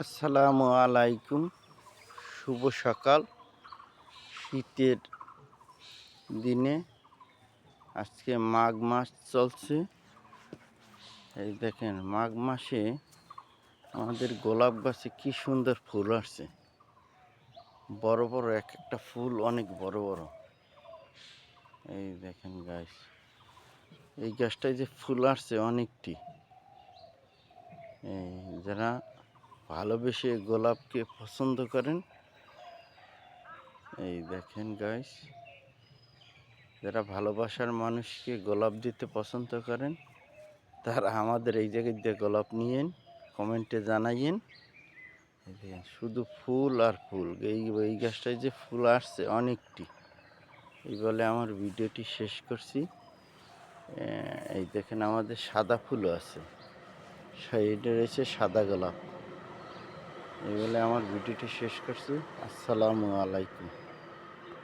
আসসালামু আলাইকুম। শুভ সকাল। শীতের দিনে আজকে মাঘ মাস চলছে। এই দেখেন, মাঘ মাসে আমাদের গোলাপ গাছে কি সুন্দর ফুল আসছে। বড় বড় এক একটা ফুল অনেক বড় বড়। এই দেখেন গাছ, এই গাছটায় যে ফুল আসছে অনেকটি। এই যারা ভালোবেসে গোলাপকে পছন্দ করেন, এই দেখেন গাছ, যারা ভালোবাসার মানুষকে গোলাপ দিতে পছন্দ করেন তারা আমাদের এই জায়গায় দিয়ে গোলাপ নিয়েন, কমেন্টে জানাইয়েন। শুধু ফুল আর ফুল। এই গাছটায় যে ফুল আসছে অনেকটি। এই বলে আমার ভিডিওটি শেষ করছি। এই দেখেন, আমাদের সাদা ফুলও আছে, সাইডে রয়েছে সাদা গোলাপ। এই বলে আমার ভিডিওটি শেষ করছি। আসসালামু আলাইকুম।